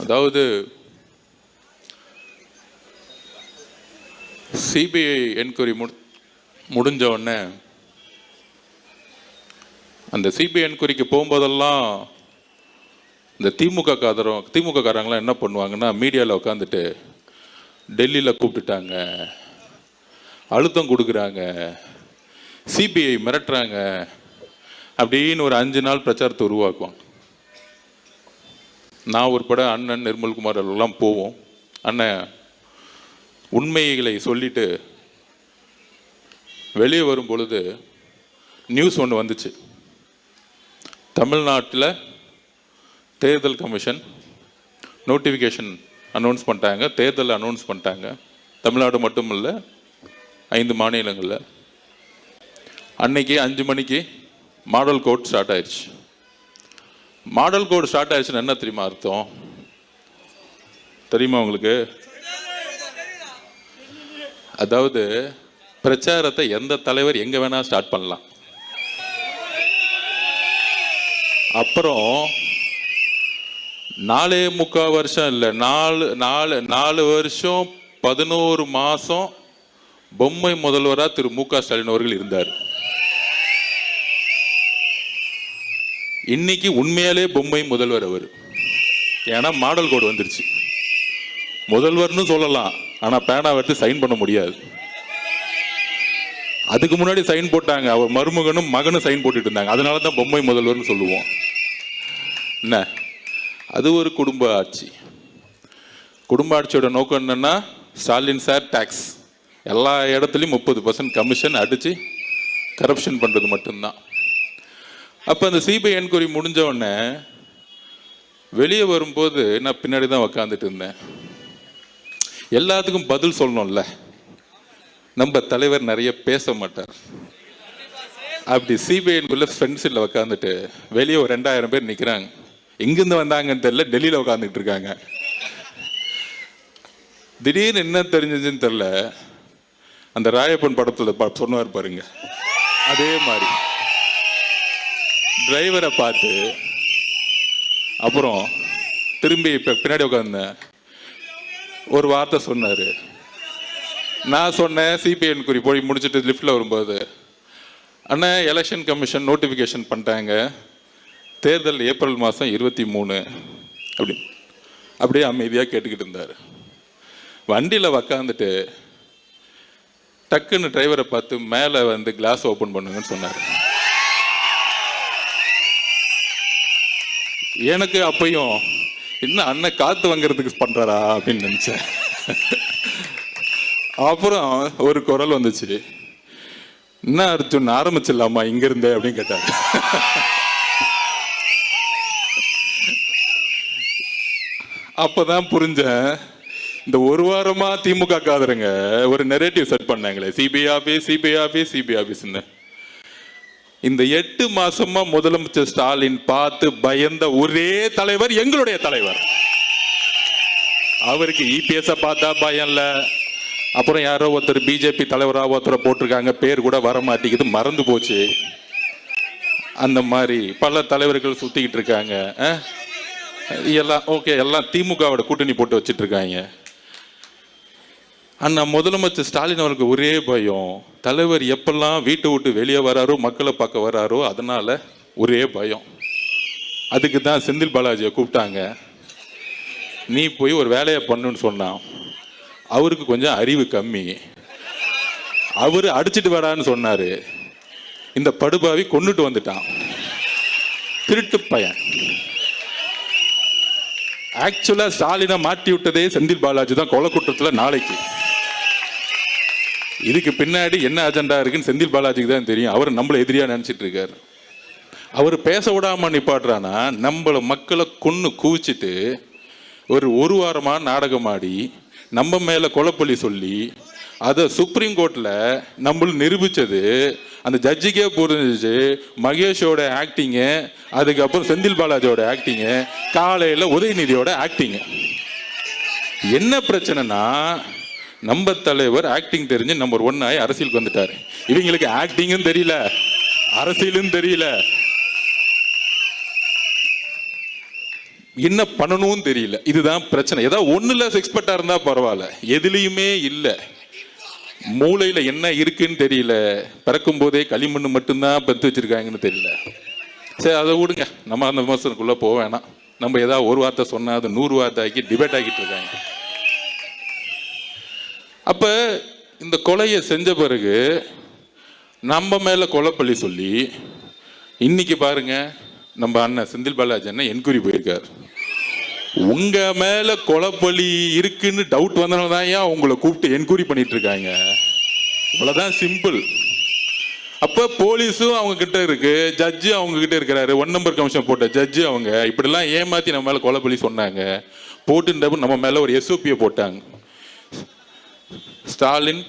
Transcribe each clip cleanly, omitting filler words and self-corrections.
அதாவது CBI enquiry முடிஞ்ச உடனே அந்த சிபிஐ என்கொயரிக்கு போகும்போதெல்லாம் இந்த திமுக காரங்களாம் என்ன பண்ணுவாங்கன்னா, மீடியாவில் உட்காந்துட்டு டெல்லியில் கூப்பிட்டுட்டாங்க, அழுத்தம் கொடுக்குறாங்க, சிபிஐ மிரட்டுறாங்க அப்படின்னு ஒரு 5 நாள் பிரச்சாரத்தை உருவாக்குவாங்க. நான் உட்பட அண்ணன் நிர்மல்குமார் எல்லாம் போவோம். அண்ணன் உண்மைகளை சொல்லிட்டு வெளியே வரும் பொழுது நியூஸ் ஒன்று வந்துச்சு. தமிழ்நாட்டில் தேர்தல் கமிஷன் நோட்டிஃபிகேஷன் அனௌன்ஸ் பண்ணிட்டாங்க, தேர்தல் அனௌன்ஸ் பண்ணிட்டாங்க. தமிழ்நாடு மட்டும் இல்லை, 5 மாநிலங்களில். அன்னைக்கு 5 மணிக்கு மாடல் கோட் ஸ்டார்ட் ஆயிடுச்சு. மாடல் கோட் ஸ்டார்ட் ஆயிடுச்சுன்னு என்ன தெரியுமா அர்த்தம்? தெரியுமா உங்களுக்கு? அதாவது பிரச்சாரத்தை எந்த தலைவர் எங்க வேணா ஸ்டார்ட் பண்ணலாம். அப்புறம் 4.25 வருஷம் இல்லை, 4 வருஷம் 11 மாசம் பொம்மை முதல்வராக திரு மு.க. ஸ்டாலின் அவர்கள் இருந்தார். இன்னைக்கு உண்மையாலே பொம்மை முதல்வர் அவர். ஏன்னா மாடல் கோடு வந்துருச்சு. முதல்வர்னு சொல்லலாம், ஆனா பேனா எடுத்து சைன் பண்ண முடியாது. அதுக்கு முன்னாடி சைன் போட்டாங்க, அவர் மருமகனும் மகனும் சைன் போட்டுட்டு இருந்தாங்க. அதனால தான் பொம்மை முதல்வர்னு சொல்லுவோம். என்ன, அது ஒரு குடும்ப ஆட்சி. குடும்ப ஆட்சியோட நோக்கம் என்னன்னா, ஸ்டாலின் சார் டாக்ஸ் எல்லா இடத்துலையும் 30% கமிஷன் அடிச்சு கரப்ஷன் பண்றது மட்டும்தான். அப்போ அந்த சிபிஐ என்கொயரி முடிஞ்ச உடனே வெளியே வரும்போது நான் பின்னாடி தான் உக்காந்துட்டு இருந்தேன். எல்லாத்துக்கும் பதில் சொல்லணும்ல, நம்ம தலைவர் நிறைய பேச மாட்டார். அப்படி சிபிஐ என்கொயரியில் ஃப்ரெண்ட்ஸில் உக்காந்துட்டு வெளியே ஒரு 2000 பேர் நிற்கிறாங்க. எங்கிருந்து வந்தாங்கன்னு தெரியல, டெல்லியில் உட்காந்துட்டு இருக்காங்க. திடீர்னு என்ன தெரிஞ்சதுன்னு தெரியல, அந்த ராயப்பன் படத்தில் சொன்னார் பாருங்க, அதே மாதிரி டிரைவரை பார்த்து அப்புறம் திரும்பி பின்னாடி உட்காந்தேன். ஒரு வார்த்தை சொன்னார். நான் சொன்னேன், சிபிஐ என்கொயரி போய் முடிச்சுட்டு லிஃப்டில் வரும்போது, அண்ணா எலெக்ஷன் கமிஷன் நோட்டிஃபிகேஷன் பண்ணிட்டாங்க, தேர்தல் ஏப்ரல் மாதம் 23 அப்படியே அமைதியாக கேட்டுக்கிட்டு இருந்தார். வண்டியில் உக்காந்துட்டு டக்குன்னு டிரைவரை பார்த்து மேலே வந்து கிளாஸ் ஓப்பன் பண்ணுங்கன்னு சொன்னார். எனக்கு அப்பையும் இன்னும் அண்ணன் காற்று வாங்கிறதுக்கு பண்ணுறாரா அப்படின்னு நினச்சேன். அப்புறம் ஒரு குரல் வந்துச்சு, என்ன அர்ஜுன் ஆரம்பிச்சிடலாமா இங்கிருந்தே அப்படின்னு கேட்டார். அப்பதான் புரிஞ்சேன், இந்த ஒரு வாரமா திமுக காதருங்க ஒரு நெரேட்டிவ் செட் பண்ணாங்களே, சிபிஐ ஆபீஸ் சிபிஐ ஆபீஸ் சிபிஐ ஆபீஸ்ன்னு. இந்த 8 மாசமா முதலமைச்சர் ஸ்டாலின் பார்த்து பயந்த ஒரே தலைவர் எங்களுடைய தலைவர். அவருக்கு இபிஎஸ் பார்த்தா பயம் இல்ல. அப்புறம் யாரோ ஒருத்தர் பிஜேபி தலைவராக ஒருத்தரை போட்டிருக்காங்க, பேர் கூட வர மாட்டேங்குது, மறந்து போச்சு. அந்த மாதிரி பல தலைவர்கள் சுத்திக்கிட்டு இருக்காங்க. எல்லாம் ஓகே, எல்லாம் திமுகவோட கூட்டணி போட்டு வச்சுட்டு இருக்காங்க. அண்ணா முதலமைச்சர் ஸ்டாலின் அவருக்கு ஒரே பயம், தலைவர் எப்பெல்லாம் வீட்டை விட்டு வெளியே வராரோ, மக்களை பார்க்க வராரோ, அதனால ஒரே பயம். அதுக்கு தான் செந்தில் பாலாஜியை கூப்பிட்டாங்க. நீ போய் ஒரு வேலையை பண்ணுன்னு சொன்னான். அவருக்கு கொஞ்சம் அறிவு கம்மி, அவரு அடிச்சுட்டு வரான்னு சொன்னாரு. இந்த படுபாவி கொண்டுட்டு வந்துட்டான், திருட்டு பையன். ஆக்சுவலா ஸ்டாலினை மாட்டி விட்டதே செந்தில் பாலாஜி தான் கொலை குற்றத்தில். நாளைக்கு இதுக்கு பின்னாடி என்ன அஜெண்டா இருக்குன்னு செந்தில் பாலாஜிக்கு தான் தெரியும். அவர் நம்மள எதிரியா நினைச்சிட்டு இருக்காரு. அவர் பேச விடாம நிப்பாட்டுறானா, நம்மள மக்களை கொன்னு குவிச்சிட்டு ஒரு வாரமா நாடகம் ஆடி நம்ம மேல கொலைப்பள்ளி சொல்லி அதை சுப்ரீம் கோர்ட்ல நம்மளும் நிரூபிச்சது. அந்த ஜட்ஜிக்கே புரிஞ்சிச்சு மகேஷோட ஆக்டிங்கு, அதுக்கப்புறம் செந்தில் பாலாஜியோட ஆக்டிங்கு, காலையில் உதயநிதியோட ஆக்டிங்கு. என்ன பிரச்சனைனா, நம்ம தலைவர் ஆக்டிங் தெரிஞ்சு நம்பர் 1 ஆகி அரசியலுக்கு வந்துட்டாரு. இவங்களுக்கு ஆக்டிங்கும் தெரியல, அரசியலும் தெரியல. என்ன பண்ணணும்னு தெரியல. இதுதான் பிரச்சனை. ஏதாவது ஒண்ணுல எக்ஸ்பர்ட்டா இருந்தா பரவாயில்ல, எதுலையுமே இல்லை. மூளையில என்ன இருக்குன்னு தெரியல. பிறக்கும் போதே களிமண் மட்டும்தான் பெற்று வச்சிருக்காங்கன்னு தெரியல. சரி, அதை விடுங்க, நம்ம அந்த விமர்சனக்குள்ள போக வேணாம். நம்ம ஏதாவது ஒரு வார்த்தை சொன்னா அது 100 வார்த்தை ஆக்கி டிபேட் ஆக்கிட்டு இருக்காங்க. அப்ப இந்த கொலையை செஞ்ச பிறகு நம்ம மேல கொலைப்பள்ளி சொல்லி இன்னைக்கு பாருங்க, நம்ம அண்ணன் செந்தில் பாலாஜி அண்ணன் என்கொயரி போயிருக்காரு. உங்க மேல கொலைப்பள்ளி இருக்குன்னு டவுட் வந்தனால தான் ஏன் உங்களை கூப்பிட்டு என்கொயரி பண்ணிட்டு இருக்காங்க. இவ்வளவுதான் சிம்பிள். அப்ப போலீஸும் அவங்க கிட்ட இருக்கு, ஜட்ஜு அவங்க கிட்ட இருக்கிறாரு. 1 நம்பர் கமிஷன் போட்ட ஜட்ஜு அவங்க இப்படிலாம் ஏமாத்தி நம்ம மேல கொலைப்பள்ளி சொன்னாங்க. போட்டு நம்ம மேல ஒரு SOP போட்டாங்க, Stalin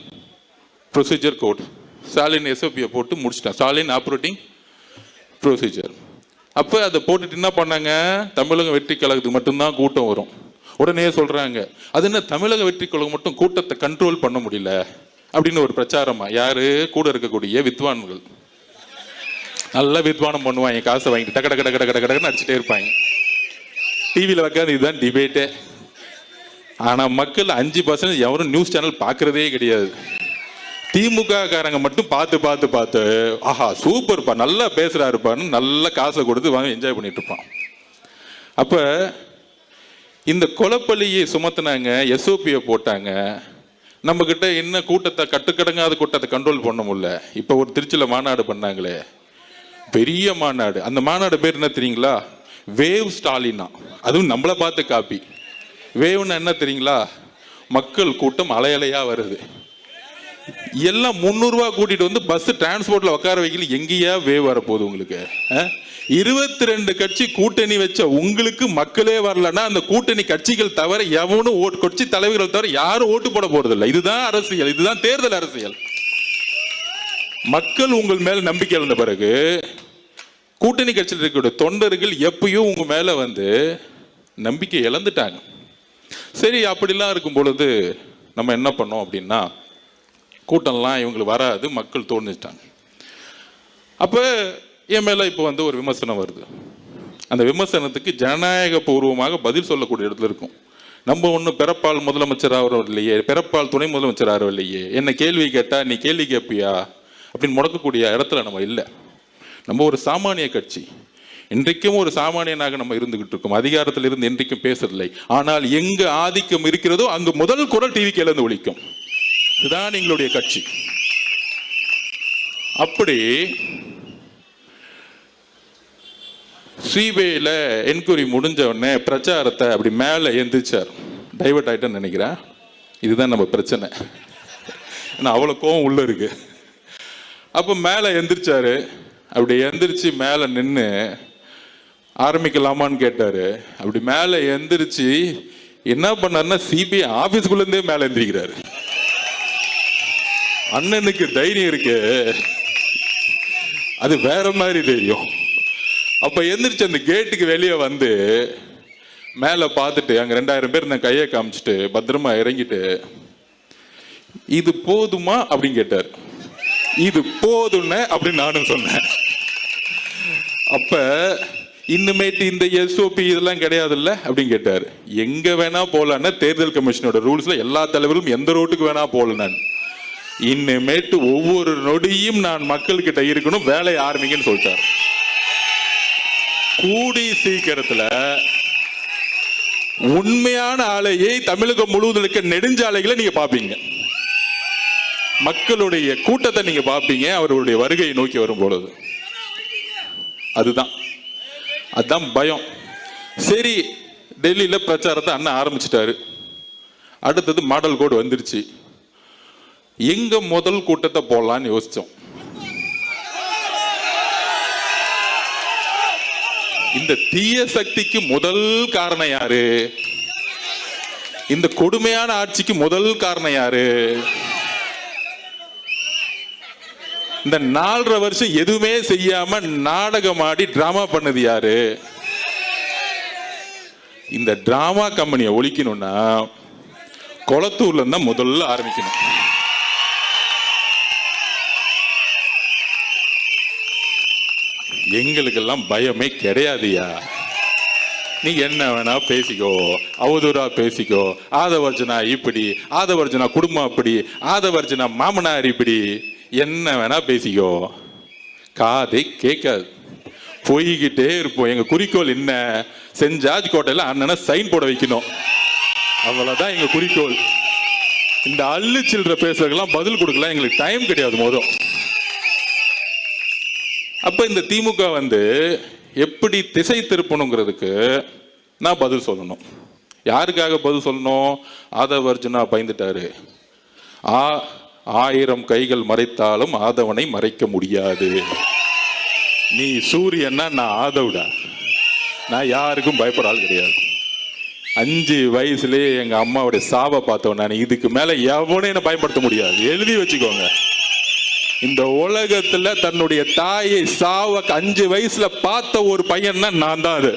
procedure code. Stalin SOP போட்டு முடிச்சிட்டான், ஸ்டாலின் ஆப்ரேட்டிங் ப்ரொசீஜர். அப்போ அதை போட்டுட்டு என்ன பண்ணாங்க, தமிழக வெற்றி கழகத்துக்கு மட்டும்தான் கூட்டம் வரும். உடனே சொல்றாங்க, அது என்ன தமிழக வெற்றி கழகம் மட்டும் கூட்டத்தை கண்ட்ரோல் பண்ண முடியல அப்படின்னு ஒரு பிரச்சாரமா. யாரு கூட இருக்கக்கூடிய வித்வான்கள், நல்லா வித்வானம் பண்ணுவாங்க, காசை வாங்கிட்டு டக்க டக்க டக்க டக்க டக்குன்னு அடிச்சுட்டே இருப்பாங்க. டிவியில் வைக்காது, இதுதான் டிபேட்டே. ஆனா மக்கள் 5% எவரும் நியூஸ் சேனல் பார்க்கறதே கிடையாது. திமுக காரங்க மட்டும் பார்த்து பார்த்து பார்த்து ஆஹா சூப்பர்ப்பா நல்லா பேசுறாருப்பான்னு நல்ல காசை கொடுத்து வாங்கி என்ஜாய் பண்ணிட்டு இருப்பான். அப்ப இந்த கொலைப்பள்ளியை சுமத்தினாங்க, SOP போட்டாங்க. நம்ம கிட்ட என்ன கூட்டத்தை கட்டுக்கடங்காத கூட்டத்தை கண்ட்ரோல் பண்ண முடியல. இப்ப ஒரு திருச்சியில மாநாடு பண்ணாங்களே, பெரிய மாநாடு. அந்த மாநாடு பேர் என்ன தெரியுங்களா? வேவ் ஸ்டாலினா. அதுவும் நம்மளை பார்த்து காப்பி. வேவ்னா என்ன தெரியுங்களா? மக்கள் கூட்டம் அலையலையா வருது. எல்லாம் 300 ரூபா கூட்டிட்டு வந்து பஸ் டிரான்ஸ்போர்ட்ல உட்கார வைக்கல. எங்கேயா வேவ் வரப்போகுது உங்களுக்கு? 22 கட்சி கூட்டணி வச்ச உங்களுக்கு மக்களே வரலன்னா அந்த கூட்டணி கட்சிகள் தவிர எவனும் கட்சி தலைவர்கள் தவிர யாரும் ஓட்டு போட போறது இல்லை. இதுதான் அரசியல், இதுதான் தேர்தல் அரசியல். மக்கள் உங்கள் மேல நம்பிக்கை இழந்த பிறகு கூட்டணி கட்சியில் இருக்கிற தொண்டர்கள் எப்பயும் உங்க மேல வந்து நம்பிக்கை இழந்துட்டாங்க. சரி, அப்படிலாம் இருக்கும் பொழுது நம்ம என்ன பண்ணோம் அப்படின்னா, கூட்டம்லாம் இவங்களுக்கு வராது, மக்கள் தோணுச்சிட்டாங்க. அப்போ என் மேலே இப்போ வந்து ஒரு விமர்சனம் வருது. அந்த விமர்சனத்துக்கு ஜனநாயக பூர்வமாக பதில் சொல்லக்கூடிய இடத்துல இருக்கும். நம்ம ஒன்றும் பிறப்பால் முதலமைச்சர் ஆகிறவர் இல்லையே, பிறப்பால் துணை முதலமைச்சர் ஆகிறவர் இல்லையே, என்ன கேள்வி கேட்டால் நீ கேள்வி கேட்பியா அப்படின்னு முடக்கக்கூடிய இடத்துல நம்ம இல்லை. நம்ம ஒரு சாமானிய கட்சி, இன்றைக்கும் ஒரு சாமானியனாக நம்ம இருந்துகிட்டு இருக்கோம். அதிகாரத்தில் இருந்து இன்றைக்கும் பேசுறதில்லை. ஆனால் எங்க ஆதிக்கம் இருக்கிறதோ அங்கு முதல் குரல் டிவி இருந்து ஒலிக்கும். இதுதான் எங்களுடைய கட்சி. அப்படி சிபிஐல என்கொயரி முடிஞ்ச உடனே பிரச்சாரத்தை அப்படி மேலே எந்திரிச்சார். டைவர்ட் ஆயிட்டேன்னு நினைக்கிறேன். இதுதான் நம்ம பிரச்சனை. ஏன்னா அவ்வளோ கோவம் உள்ள இருக்கு. அப்போ மேலே எந்திரிச்சாரு. அப்படி எந்திரிச்சு மேலே நின்று ஆரம்பிக்கலாமான்னு கேட்டாரு. அப்படி மேலே எந்திரிச்சு என்ன பண்ணாருன்னா சிபிஐ ஆபீஸ்குள்ளேருந்தே மேலே எந்திரிக்கிறாரு. அண்ணனுக்கு தைரியம் இருக்கு, அது வேற மாதிரி தெரியும். அப்ப எந்திரிச்சு அந்த கேட்டுக்கு வெளியே வந்து மேல பார்த்துட்டு அங்க 2000 பேர் நான் கையை காமிச்சிட்டு பத்திரமா இறங்கிட்டு, இது போதுமா அப்படின்னு கேட்டார். இது போதும்னு அப்படின்னு நானும் சொன்னேன். அப்ப இன்னுமேட்டு இந்த SOP இதெல்லாம் கிடையாதுல்ல அப்படின்னு கேட்டாரு. எங்க வேணா போலான்னா தேர்தல் கமிஷனோட ரூல்ஸ்ல எல்லா தலைவரும் எந்த ரோட்டுக்கு வேணா போல. நான் இன்னுமேட்டு ஒவ்வொரு நொடியும் நான் மக்கள் கிட்ட இருக்கணும், வேலையை ஆரம்பிங்கன்னு சொல்லிட்டார். கூடி சீக்கிரத்துல உண்மையான ஆலையை தமிழகம் முழுவதும் இருக்க நெடுஞ்சாலைகளை நீங்க பாப்பீங்க, மக்களுடைய கூட்டத்தை நீங்க பாப்பீங்க அவருடைய வருகையை நோக்கி வரும் பொழுது. அதுதான் பயம். சரி, டெல்லியில பிரச்சாரத்தை அண்ணன் ஆரம்பிச்சிட்டாரு. அடுத்தது மாடல் கோடு வந்துருச்சு. எங்க முதல் கூட்டத்தை போடலான்னு யோசிச்சோம். இந்த தீய சக்திக்கு முதல் காரணம் யாரு? இந்த கொடுமையான ஆட்சிக்கு முதல் காரணம் யாரு? இந்த 4.5 வருஷம் எதுவுமே செய்யாம நாடகமாடி டிராமா பண்ணது யாரு? இந்த டிராமா கம்பெனியை ஒழிக்கணும்னா கொளத்தூர்ல இருந்தா முதல்ல ஆரம்பிக்கணும். எங்களுக்கெல்லாம் பயமே கிடையாதுயா. நீ என்ன வேணா பேசிக்கோ, அவதூறா பேசிக்கோ, ஆதவர்ஜனா இப்படி, ஆதவர்ஜனா குடும்பம் அப்படி, ஆதவர்ஜனா மாமனார் இப்படி, என்ன வேணா பேசிக்கோ, காதை கேட்காது, போய்கிட்டே இருப்போம். எங்க குறிக்கோள் என்ன? சென்ட் ஜார்ஜ் கோட்டையில அண்ணனை சைன் போட வைக்கணும், அவ்வளவுதான் எங்க குறிக்கோள். இந்த அள்ளு சில்லற பேசுறதுக்கெல்லாம் பதில் கொடுக்கலாம் எங்களுக்கு டைம் கிடையாது மோதும். அப்ப இந்த திமுக எப்படி திசை திருப்பணுங்கிறதுக்கு நான் பதில் சொல்லணும். யாருக்காக பதில் சொல்லணும்? ஆதவர்ஜுனா பயந்துட்டாரு. 1000 கைகள் மறைத்தாலும் ஆதவனை மறைக்க முடியாது. நீ சூரியன்னா நான் ஆதவுடா, நான் யாருக்கும் பயப்படாது கிடையாது. 5 வயசுலேயே எங்க அம்மாவுடைய சாவை பார்த்தவன் நான். இதுக்கு மேல எவனும் என்ன பயன்படுத்த முடியாது, எழுதி வச்சுக்கோங்க. இந்த உலகத்துல தன்னுடைய தாயை சாவ 5 வயசுல பார்த்த ஒரு பையன்னா நான் தான். அது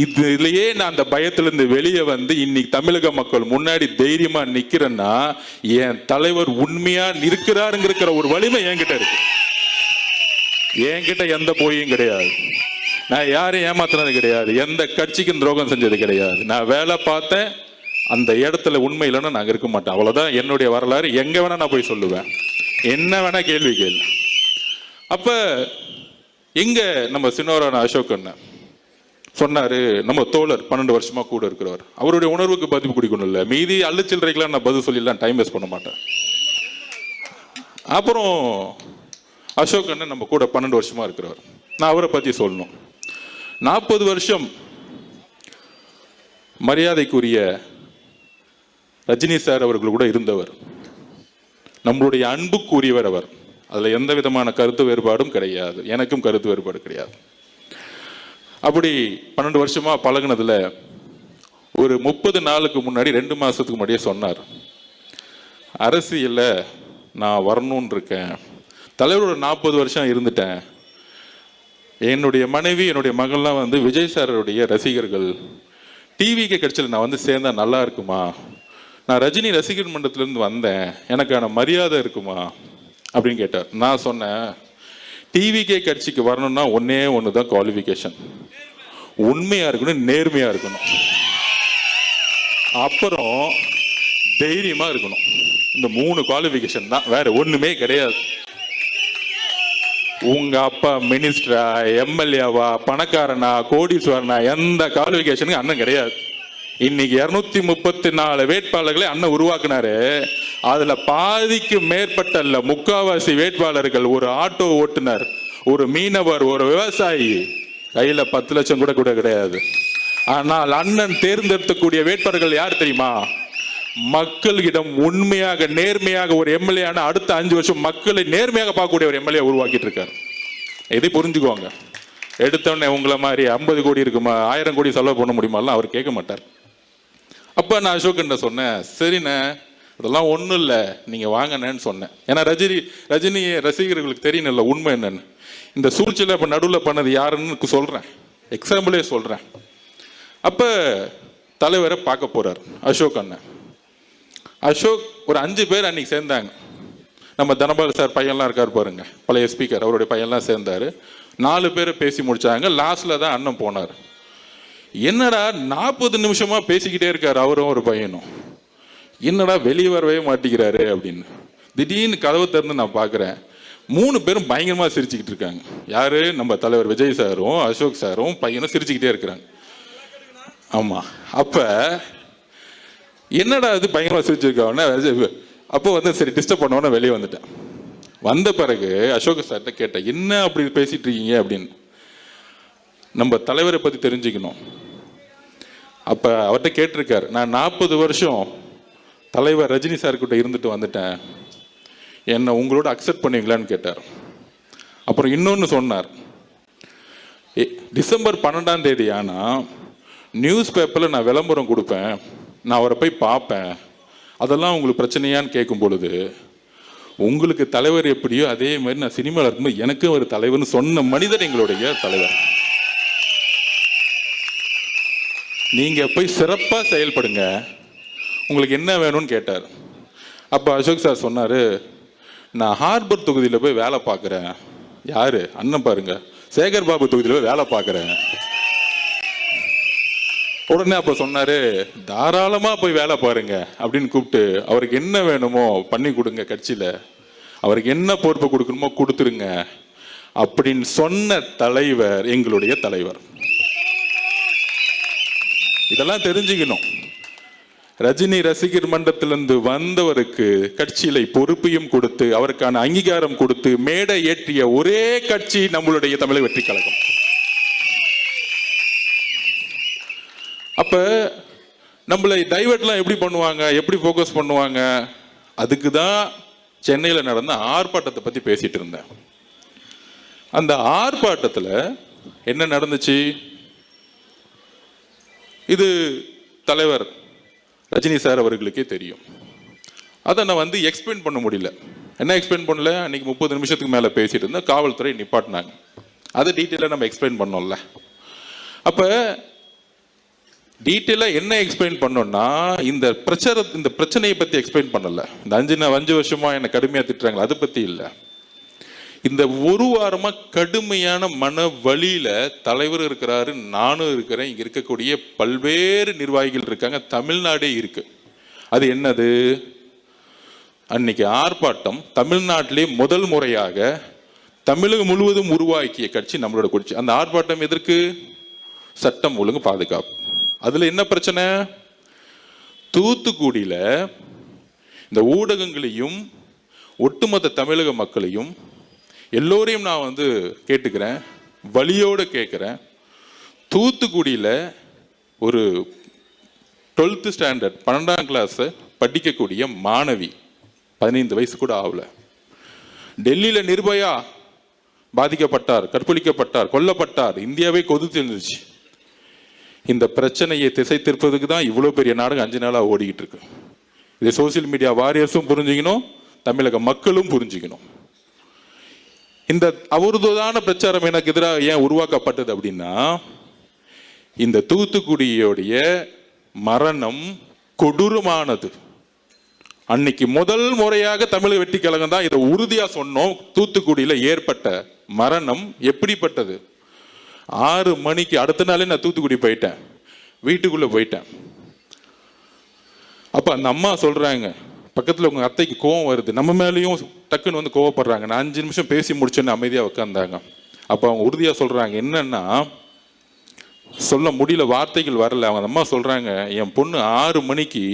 இதுலயே நான் அந்த பயத்திலிருந்து வெளியே இன்னைக்கு தமிழக மக்கள் முன்னாடி தைரியமா நிக்கிறேன்னா என் தலைவர் உண்மையா இருக்கிறாருங்கிற ஒரு வலிமை என்கிட்ட இருக்கு. என்கிட்ட எந்த போயும் கிடையாது, நான் யாரையும் ஏமாத்தினது கிடையாது, எந்த கட்சிக்கும் துரோகம் செஞ்சது கிடையாது. நான் வேலை பார்த்தேன், அந்த இடத்துல உண்மை இல்லைன்னா நாங்கள் இருக்க மாட்டேன். அவ்வளோதான் என்னுடைய வரலாறு. எங்கே வேணா நான் போய் சொல்லுவேன், என்ன வேணா கேள்வி கேள்வி. அப்போ எங்க நம்ம சின்னவரான அசோக் அண்ணன் சொன்னாரு, நம்ம தோழர் 12 வருஷமா கூட இருக்கிறவர், அவருடைய உணர்வுக்கு பதிவு குடிக்கணும் இல்லை, மீதி அள்ளுச்சில்லறைக்கெல்லாம் நான் பதில் சொல்லிடலாம், டைம் வேஸ்ட் பண்ண மாட்டேன். அப்புறம் அசோக் அண்ணன் நம்ம கூட 12 வருஷமா இருக்கிறவர், நான் அவரை பற்றி சொல்லணும். 40 வருஷம் மரியாதைக்குரிய ரஜினி சார் அவர்கள் கூட இருந்தவர், நம்மளுடைய அன்புக்குரியவர் அவர். அதில் எந்த விதமான கருத்து வேறுபாடும் கிடையாது, எனக்கும் கருத்து வேறுபாடு கிடையாது. அப்படி 12 வருஷமா பழகினதுல ஒரு 30 நாளுக்கு முன்னாடி 2 மாசத்துக்கு முன்னாடியே சொன்னார், அரசியல்ல நான் வரணும்னு இருக்கேன், தலைவரோட 40 வருஷம் இருந்துட்டேன், என்னுடைய மனைவி என்னுடைய மகள்லாம் விஜய் சாருடைய ரசிகர்கள், டிவிக்கு கட்சியில் நான் சேர்ந்தா நல்லா இருக்குமா, நான் ரஜினி ரசிகர் மன்றத்திலேருந்து வந்தேன், எனக்கான மரியாதை இருக்குமா அப்படின்னு கேட்டார். நான் சொன்னேன், டிவிகே கட்சிக்கு வரணும்னா ஒன்னே ஒன்று தான் குவாலிஃபிகேஷன், உண்மையா இருக்கணும், நேர்மையா இருக்கணும், அப்புறம் தைரியமா இருக்கணும். இந்த 3 குவாலிஃபிகேஷன் தான், வேற ஒண்ணுமே கிடையாது. உங்க அப்பா மினிஸ்டரா, எம்எல்ஏவா, பணக்காரனா, கோடீஸ்வரனா, எந்த குவாலிஃபிகேஷனுக்கு அண்ணன் கிடையாது. இன்னைக்கு 234 வேட்பாளர்களை அண்ணன் உருவாக்குனாரு. அதுல பாதிக்கு மேற்பட்ட இல்ல, முக்காவாசி வேட்பாளர்கள் ஒரு ஆட்டோ ஓட்டுநர், ஒரு மீனவர், ஒரு விவசாயி, கையில 10 லட்சம் கூட கிடையாது. ஆனால் அண்ணன் தேர்ந்தெடுக்கக்கூடிய வேட்பாளர்கள் யார் தெரியுமா? மக்களிடம் உண்மையாக நேர்மையாக ஒரு எம்எல்ஏ ஆன அடுத்த 5 வருஷம் மக்களை நேர்மையாக பார்க்கக்கூடிய ஒரு எம்எல்ஏ உருவாக்கிட்டு இருக்காரு. இதை புரிஞ்சுக்குவாங்க. எடுத்தோடனே உங்களை மாதிரி 50 கோடி இருக்குமா, 1000 கோடி செலவு பண்ண முடியுமாலாம் அவர் கேட்க மாட்டார். அப்போ நான் அசோக் சொன்னேன், சரிண்ணே அதெல்லாம் ஒன்றும் இல்லை, நீங்கள் வாங்கண்ணேன்னு சொன்னேன். ஏன்னா ரஜினி ரசிகர்களுக்கு தெரியணும்ல உண்மை என்னன்னு. இந்த சூழ்ச்சியில் இப்போ நடுவில் பண்ணது யாருன்னு சொல்கிறேன், எக்ஸாம்பிளே சொல்கிறேன். அப்போ தலைவரை பார்க்க போகிறார் அசோக் அண்ணன். அசோக் ஒரு 5 பேர் அன்னைக்கு சேர்ந்தாங்க. நம்ம தனபால் சார் பையன்லாம் இருக்கார் பாருங்க, பழைய ஸ்பீக்கர், அவருடைய பையன்லாம் சேர்ந்தாரு. 4 பேரை பேசி முடிச்சாங்க. லாஸ்ட்ல தான் அண்ணன் போனார். என்னடா 40 நிமிஷமா பேசிக்கிட்டே இருக்காரு அவரும் ஒரு பையனும், என்னடா வெளியே வரவே மாட்டேங்கிறாரு அப்படின்னு. திடீர்னு கதவை திறந்து நான் பார்க்குறேன், 3 பேரும் பயங்கரமா சிரிச்சுக்கிட்டு இருக்காங்க. யாரு? நம்ம தலைவர் விஜய் சாரும் அசோக் சாரும் பையனும் சிரிச்சுக்கிட்டே இருக்கிறாங்க. ஆமா, அப்ப என்னடா இது பயங்கரமா சிரிச்சிருக்காங்க. அப்போ சரி டிஸ்டர்ப் பண்ணோன்னு வெளியே வந்துட்டேன். வந்த பிறகு அசோக் சார்கிட்ட கேட்டேன், என்ன அப்படி பேசிட்டு இருக்கீங்க அப்படின்னு. நம்ம தலைவரை பத்தி தெரிஞ்சுக்கணும். அப்ப அவர்கிட்ட கேட்டிருக்காரு, நான் 40 வருஷம் தலைவர் ரஜினி சார்கிட்ட இருந்துட்டு வந்துட்டேன், என்னை உங்களோட அக்செப்ட் பண்ணுவீங்களான்னு கேட்டார். அப்புறம் இன்னொன்று சொன்னார், டிசம்பர் 12ஆம் தேதி ஆனால் நியூஸ் பேப்பரில் நான் விளம்பரம் கொடுப்பேன், நான் அவரை போய் பார்ப்பேன், அதெல்லாம் உங்களுக்கு பிரச்சனையான்னு கேட்கும் பொழுது, உங்களுக்கு தலைவர் எப்படியோ அதே மாதிரி நான் சினிமாவில் இருக்கும்போது எனக்கும் ஒரு தலைவர்னு சொன்ன மனிதர் எங்களுடைய தலைவர். நீங்க போய் சிறப்பா செயல்படுங்க, உங்களுக்கு என்ன வேணும்னு கேட்டார். அப்போ அசோக் சார் சொன்னாரு, நான் ஹார்பர் தொகுதியில் போய் வேலை பார்க்குறேன். யாரு? அண்ணன் பாருங்க, சேகர் பாபு தொகுதியில் போய் வேலை பார்க்குறேன். உடனே அப்ப சொன்னாரு, தாராளமா போய் வேலை பாருங்க அப்படின்னு கூப்பிட்டு அவருக்கு என்ன வேணுமோ பண்ணி கொடுங்க, கட்சியில அவருக்கு என்ன பொறுப்பு கொடுக்கணுமோ கொடுத்துருங்க அப்படின்னு சொன்ன தலைவர் எங்களுடைய தலைவர். இதெல்லாம் தெரிஞ்சுக்கணும். ரஜினி ரசிகர் மன்றத்திலிருந்து வந்தவருக்கு கட்சியில பொறுப்பையும் கொடுத்து அவருக்கான அங்கீகாரம் கொடுத்து மேடை ஏற்றிய ஒரே கட்சி நம்மளுடைய தமிழக வெற்றி கழகம். அப்ப நம்மளை டைவர்ட்லாம் எப்படி பண்ணுவாங்க, எப்படி ஃபோக்கஸ் பண்ணுவாங்க? அதுக்கு தான் சென்னையில் நடந்த ஆர்ப்பாட்டத்தை பத்தி பேசிட்டு இருந்தேன். அந்த ஆர்ப்பாட்டத்தில் என்ன நடந்துச்சு? இது தலைவர் ரஜினி சார் அவர்களுக்கே தெரியும். அதை நான் எக்ஸ்பிளைன் பண்ண முடியல. என்ன எக்ஸ்பிளைன் பண்ணல? அன்னைக்கு 30 நிமிஷத்துக்கு மேலே பேசிட்டு இருந்தேன். காவல்துறை நிப்பாட்டினாங்க. அதை டீட்டெயிலாக நம்ம எக்ஸ்பிளைன் பண்ணோம்ல. அப்போ டீட்டெயிலாக என்ன எக்ஸ்பிளைன் பண்ணோம்னா, இந்த பிரச்சனையை பற்றி எக்ஸ்பிளைன் பண்ணல. இந்த 5 வருஷமா என்னை கடுமையாக திட்டுறாங்களா, அதை பற்றி இல்லை. இந்த ஒரு வாரமா கடுமையான மன வழியில தலைவர் இருக்கிறாரு, நானும் இருக்கிறேன், இங்க இருக்கக்கூடிய பல்வேறு நிர்வாகிகள் இருக்காங்க, தமிழ்நாடே இருக்கு. அது என்னது? அன்னைக்கு ஆர்ப்பாட்டம் தமிழ்நாட்டிலே முதல் முறையாக தமிழகம் முழுவதும் உருவாக்கிய கட்சி நம்மளோட கட்சி. அந்த ஆர்ப்பாட்டம் எதற்கு? சட்டம் ஒழுங்கு பாதுகாப்பு. அதுல என்ன பிரச்சனை? தூத்துக்குடியில இந்த ஊடகங்களையும் ஒட்டுமொத்த தமிழக மக்களையும் எல்லோரையும் நான் கேட்டுக்கிறேன், வலியோடு கேட்குறேன். தூத்துக்குடியில் ஒரு 12th ஸ்டாண்டர்ட் 12ஆம் கிளாஸ் படிக்கக்கூடிய மாணவி, 15 வயசு கூட ஆகல, டெல்லியில் நிர்பயா பாதிக்கப்பட்டார், கற்பழிக்கப்பட்டார், கொல்லப்பட்டார், இந்தியாவே கொதித்து இருந்துச்சு. இந்த பிரச்சனையை திசை திருப்பதுக்கு தான் இவ்வளோ பெரிய நாடகம் 5 நாளாக ஓடிக்கிட்டு இருக்கு. இதை சோசியல் மீடியா வாரியர்ஸும் புரிஞ்சுக்கணும், தமிழக மக்களும் புரிஞ்சுக்கணும். இந்த அவதூறான பிரச்சாரம் எனக்கு எதிராக ஏன் உருவாக்கப்பட்டது அப்படின்னா, இந்த தூத்துக்குடியோடைய மரணம் கொடூரமானது. அன்னைக்கு முதல் முறையாக தமிழக வெற்றி கழகம் தான் இதை உறுதியா சொன்னோம். தூத்துக்குடியில ஏற்பட்ட மரணம் எப்படிப்பட்டது? 6 மணிக்கு அடுத்த நாளே நான் தூத்துக்குடி போயிட்டேன், வீட்டுக்குள்ள போயிட்டேன். அப்ப அந்த அம்மா சொல்றாங்க, பக்கத்தில் உங்கள் அத்தைக்கு கோவம் வருது, நம்ம மேலேயும் டக்குன்னு கோவப்படுறாங்க. நான் 5 நிமிஷம் பேசி முடிச்சோன்னு அமைதியாக உட்காந்தாங்க. அப்போ அவங்க உறுதியாக சொல்கிறாங்க, என்னன்னா சொல்ல முடியல, வார்த்தைகள் வரல. அவங்க அம்மா சொல்கிறாங்க, என் பொண்ணு 6 மணிக்கு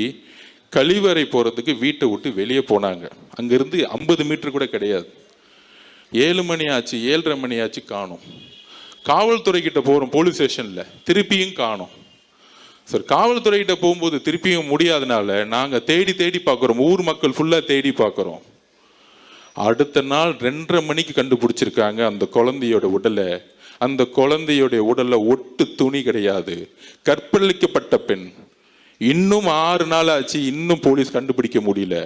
கழிவறை போகிறதுக்கு வீட்டை விட்டு வெளியே போனாங்க. அங்கேருந்து 50 மீட்டர் கூட கிடையாது. 7 மணி ஆச்சு, 7:30 மணி ஆச்சு, காணும். காவல்துறைக்கிட்ட போகிறோம், போலீஸ் ஸ்டேஷனில், திருப்பியும் காணும். சார், காவல்துறைகிட்ட போகும்போது திருப்பியும் முடியாதனால நாங்கள் தேடி பார்க்குறோம், ஊர் மக்கள் ஃபுல்லாக தேடி பார்க்குறோம். அடுத்த நாள் 2:30 மணிக்கு கண்டுபிடிச்சிருக்காங்க அந்த குழந்தையோட உடலை. அந்த குழந்தையோட உடல்ல ஒட்டு துணி கிடையாது, கற்பழிக்கப்பட்ட பெண். இன்னும் 6 நாள் ஆச்சு, இன்னும் போலீஸ் கண்டுபிடிக்க முடியல.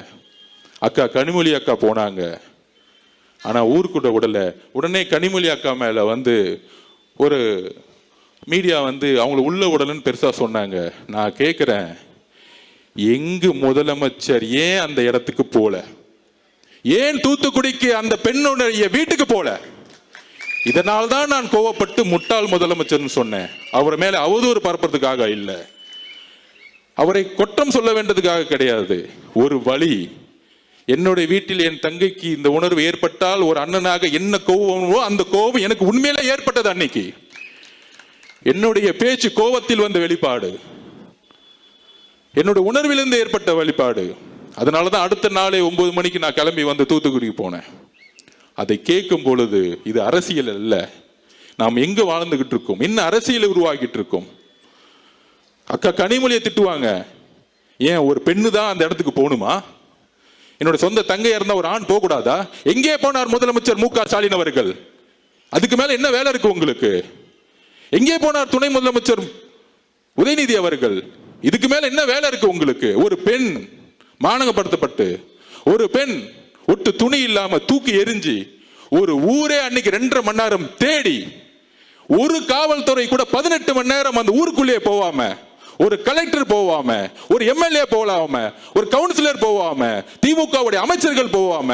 அக்கா கனிமொழி அக்கா போனாங்க, ஆனா ஊருக்குள்ள உடலை. உடனே கனிமொழி அக்கா மேல ஒரு மீடியா அவங்கள உள்ள உடலுன்னு பெருசா சொன்னாங்க. நான் கேட்கிறேன், எங்கு முதலமைச்சர் ஏன் அந்த இடத்துக்கு போல? ஏன் தூத்துக்குடிக்கு அந்த பெண்ணுடைய வீட்டுக்கு போல? இதனால்தான் நான் கோவப்பட்டு முட்டாள் முதலமைச்சர்னு சொன்னேன். அவர் மேல அவதூறு பரப்புறதுக்காக இல்ல, அவரை குற்றம் சொல்ல வேண்டியதுக்காக கிடையாது. ஒரு வழி, என்னுடைய வீட்டில் என் தங்கைக்கு இந்த உணர்வு ஏற்பட்டால் ஒரு அண்ணனாக என்ன கோவமோ அந்த கோபம் எனக்கு உண்மையில ஏற்பட்டது. அன்னைக்கு என்னுடைய பேச்சு கோபத்தில் வந்த வெளிப்பாடு, என்னுடைய உணர்விலிருந்து ஏற்பட்ட வெளிப்பாடு. அதனாலதான் அடுத்த நாளே 9 மணிக்கு நான் கிளம்பி தூத்துக்குடிக்கு போனேன். அதை கேட்கும் பொழுது இது அரசியல் அல்ல, நாம் எங்க வாழ்ந்துகிட்டு இருக்கோம், என்ன அரசியலை உருவாக்கிட்டு இருக்கோம். அக்கா கனிமொழியை திட்டுவாங்க, ஏன் ஒரு பெண்ணு தான் அந்த இடத்துக்கு போகணுமா? என்னோட சொந்த தங்கையா இருந்தா ஒரு ஆண் போக கூடாதா? எங்கே போனார் முதலமைச்சர் மு க ஸ்டாலின் அவர்கள்? அதுக்கு மேல என்ன வேலை இருக்கு உங்களுக்கு? எங்கே போனார் துணை முதலமைச்சர் உதயநிதி அவர்கள்? இதுக்கு மேல என்ன வேலை இருக்கு உங்களுக்கு? ஒரு பெண் மானங்கப்படுத்தப்பட்டு, ஒரு பெண் ஒட்டு துணி இல்லாம தூக்கி எரிஞ்சு, ஒரு ஊரே அன்னைக்கு 2.5 மணி நேரம் தேடி, ஒரு காவல்துறை கூட 18 மணி நேரம் அந்த ஊருக்குள்ளே போவாம, ஒரு கலெக்டர் போவாம, ஒரு எம்எல்ஏ போகாம, ஒரு கவுன்சிலர் போவாம, திமுகவுடைய அமைச்சர்கள் போவாம,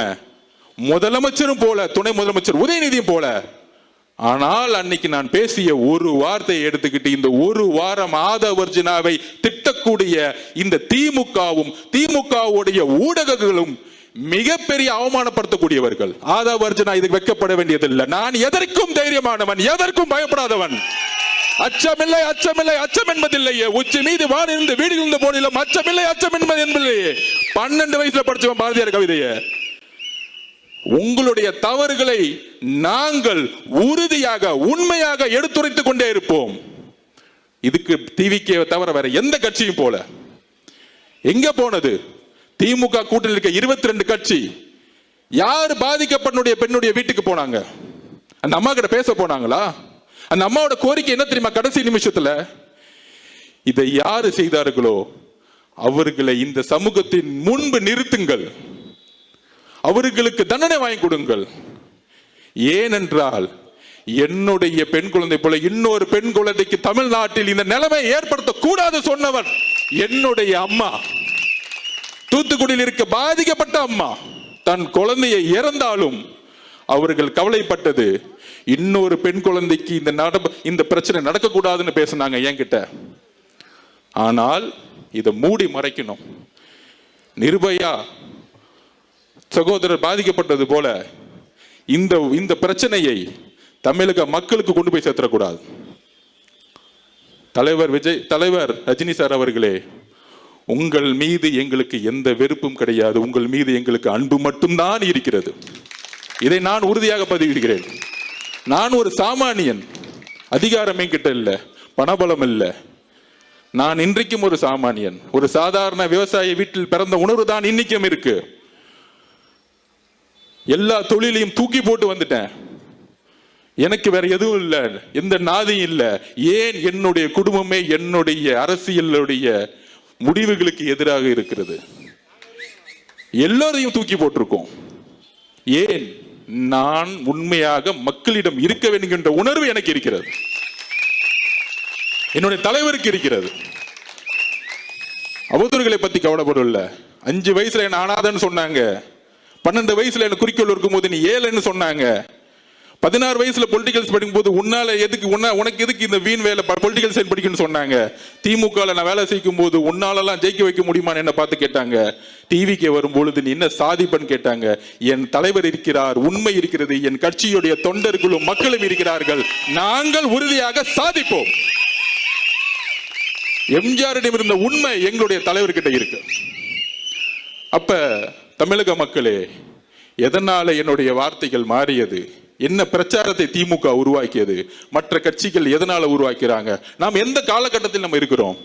முதலமைச்சரும் போல, துணை முதலமைச்சர் உதயநிதியும் போல ஆனால் அன்னைக்கு நான் பேசிய ஒரு வார்த்தையை எடுத்துக்கிட்டு இந்த ஒரு வாரம் ஆதவர்ஜினாவை திட்டக்கூடிய இந்த திமுகவும் திமுகவுடைய ஊடகங்களும் மிகப்பெரிய அவமானப்படுத்தக்கூடியவர்கள். ஆதவர்ஜினா இதுக்கு வைக்கப்பட வேண்டியதில்லை. நான் எதற்கும் தைரியமானவன், எதற்கும் பயப்படாதவன். அச்சமில்லை அச்சமில்லை அச்சம் என்பதில்லையே. உச்சி மீது வானிருந்து வீடு இருந்த போதிலும் அச்சமில்லை அச்சம் என்பதில்லையே. 12 வயசுல படிச்சவன் பாரதியார் கவிதையை. உங்களுடைய தவறுகளை நாங்கள் உறுதியாக உண்மையாக எடுத்துரைத்துக் கொண்டே இருப்போம். இதுக்கு டிவிக்கு தவிர வேற எந்த கட்சியும் போல. எங்க போனது? திமுக கூட்டணியில் இருக்க 22 கட்சி யார் பாதிக்கப்பட்ட பெண்ணுடைய வீட்டுக்கு போனாங்க? அந்த அம்மா கிட்ட பேச போனாங்களா? அந்த அம்மாவோட கோரிக்கை என்ன தெரியுமா? கடைசி நிமிஷத்துல இதை யாரு செய்தார்களோ அவர்களை இந்த சமூகத்தின் முன்பு நிறுத்துங்கள், அவர்களுக்கு தண்டனை வாங்கி கொடுங்கள். ஏனென்றால் என்னுடைய பெண் குழந்தை போல இன்னொரு பெண் குழந்தைக்கு தமிழ்நாட்டில் இந்த நிலைமை ஏற்படுத்தக்கூடாது சொன்னவர் என்னுடைய அம்மா. தூத்துக்குடியில் இருக்க பாதிக்கப்பட்ட அம்மா தன் குழந்தையை இறந்தாலும் அவர்கள் கவலைப்பட்டது இன்னொரு பெண் குழந்தைக்கு இந்த பிரச்சனை நடக்கக்கூடாதுன்னு பேசினாங்க என்கிட்ட. ஆனால் இதை மூடி மறைக்கணும். நிர்பயா சகோதரர் பாதிக்கப்பட்டது போல இந்த பிரச்சனையை தமிழக மக்களுக்கு கொண்டு போய் சேர்த்தக்கூடாது. தலைவர் ரஜினி சார் அவர்களே, உங்கள் மீது எங்களுக்கு எந்த வெறுப்பும் கிடையாது. உங்கள் மீது எங்களுக்கு அன்பு மட்டும்தான் இருக்கிறது. இதை நான் உறுதியாக பதிவிடுகிறேன். நான் ஒரு சாமானியன், அதிகாரம் என்கிட்ட இல்லை, பணபலம் இல்லை. நான் இன்றைக்கும் ஒரு சாமானியன், ஒரு சாதாரண விவசாய வீட்டில் பிறந்த உணர்வு தான் இன்னைக்கும் இருக்கு. எல்லா தொழிலையும் தூக்கி போட்டு வந்துட்டேன். எனக்கு வேற எதுவும் இல்லை, எந்த நாதியும் இல்லை. ஏன்? என்னுடைய குடும்பமே என்னுடைய அரசியலுடைய முடிவுகளுக்கு எதிராக இருக்கிறது. எல்லோரையும் தூக்கி போட்டிருக்கோம். ஏன்? நான் உண்மையாக மக்களிடம் இருக்க வேண்டும் என்ற உணர்வு எனக்கு இருக்கிறது, என்னுடைய தலைவருக்கு இருக்கிறது. அவதூறுகளை பத்தி கவலைப்படல. 5 வயசுல என்ன அனாதன்னு சொன்னாங்க, 12 வயசுல என்ன குறிக்கோள் இருக்கும் போது நீ ஏழைன்னு சொன்னாங்க, 16 வயசுல பொலிட்டிகல்ஸ் படிக்கும் போது உனக்கு எதுக்கு இந்த வீண் வேலை பொலிட்டிகல் சயின்ஸ் படிக்கணும்னு சொன்னாங்க. திமுக நான் வேலை செய்யும் போது உன்னாலெல்லாம் ஜெயிக்க வைக்க முடியுமான்னு என்ன பார்த்து கேட்டாங்க. டிவிக்கு வரும்பொழுது நீ என்ன சாதிப்பன்னு கேட்டாங்க. என் தலைவர் இருக்கிறார், உண்மை இருக்கிறது, என் கட்சியுடைய தொண்டர்களும் மக்களும் இருக்கிறார்கள். நாங்கள் உறுதியாக சாதிப்போம். எம்ஜிஆரிடம் இருந்த உண்மை எங்களுடைய தலைவர்கிட்ட இருக்கு. அப்ப தமிழக மக்களே, எதனால என்னுடைய வார்த்தைகள் மாறியது? என்ன பிரச்சாரத்தை திமுக உருவாக்கியது? மற்ற கட்சிகள் எதனால உருவாக்கிறாங்க? நாம் எந்த காலகட்டத்தில் நம்ம இருக்கிறோம்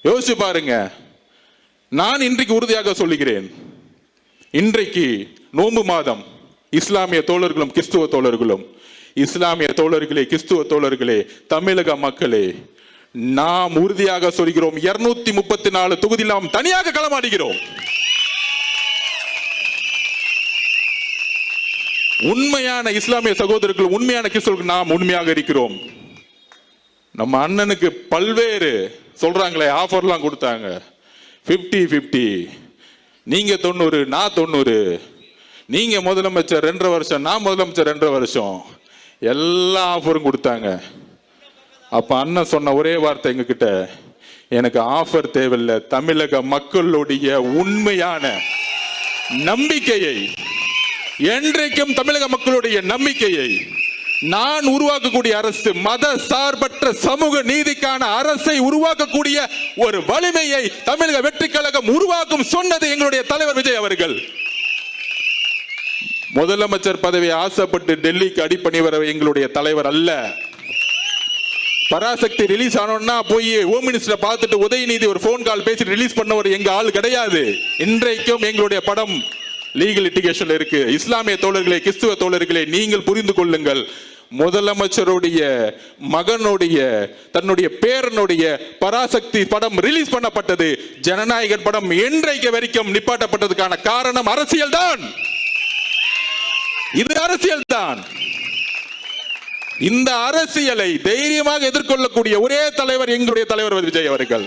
யோசிச்சு பாருங்க. நான் இன்றைக்கு உறுதியாக சொல்லுகிறேன், இன்றைக்கு நோன்பு மாதம். இஸ்லாமிய தோழர்களும் கிறிஸ்துவ தோழர்களும், இஸ்லாமிய தோழர்களே, கிறிஸ்துவ தோழர்களே, தமிழக மக்களே, நாம் உறுதியாக சொல்கிறோம், 234 தொகுதியில் நாம் தனியாக களமாடுகிறோம். உண்மையான இஸ்லாமிய சகோதரர்கள், உண்மையான கிறிஸ்தவர்கள் நாம் உண்மையாக இருக்கிறோம். நம்ம அண்ணனுக்கு பல்வேறு சொல்றாங்களே ஆஃபர்லாம் கொடுத்தாங்க. 50-50, நீங்க 90 நான் 90, நீங்க முதலமைச்சர் 2.5 வருஷம் நான் முதலமைச்சர் 2.5 வருஷம், எல்லா ஆஃபரும் கொடுத்தாங்க. அப்ப அண்ணன் சொன்ன ஒரே வார்த்தை எங்க கிட்ட, எனக்கு ஆஃபர் தேவையில்லை, தமிழக மக்களுடைய உண்மையான நம்பிக்கையை, என்றைக்கும் தமிழக மக்களுடைய நம்பிக்கையை நான் உருவாக்கக்கூடிய அரசு, மத சார்பற்ற சமூக நீதிக்கான அரசை உருவாக்கக்கூடிய ஒரு வலிமையை தமிழக வெற்றி கழகம் உருவாக்கும் சொன்னது எங்களுடைய தலைவர் விஜய் அவர்கள். முதலமைச்சர் பதவியை ஆசைப்பட்டு டெல்லிக்கு அடிப்பணி வர எங்களுடைய தலைவர் அல்ல. பராசக்தி ரிலீஸ் ஆனோம்னா போய் ஹோம் மினிஸ்டர் பார்த்துட்டு உதயநிதி ஒரு போன் கால் பேசி ரிலீஸ் பண்ணவர் எங்க ஆள் கிடையாது. இன்றைக்கும் எங்களுடைய படம் லீகல் லிட்டிகேஷன்ல இருக்கு. இஸ்லாமிய தோழர்களே, கிறிஸ்துவ தோழர்களே, நீங்கள் புரிந்து கொள்ளுங்கள். முதலமைச்சருடைய மகனுடைய தன்னுடைய பேரனுடைய பராசக்தி படம் ரிலீஸ் பண்ணப்பட்டது. ஜனநாயகன் படம் என்றைக்கு வரைக்கும் நிப்பாட்டப்பட்டதுக்கான காரணம் அரசியல் தான். இது அரசியல் தான். இந்த அரசியலை தைரியமாக எதிர்கொள்ளக்கூடிய ஒரே தலைவர் எங்களுடைய தலைவர் விஜய் அவர்கள்.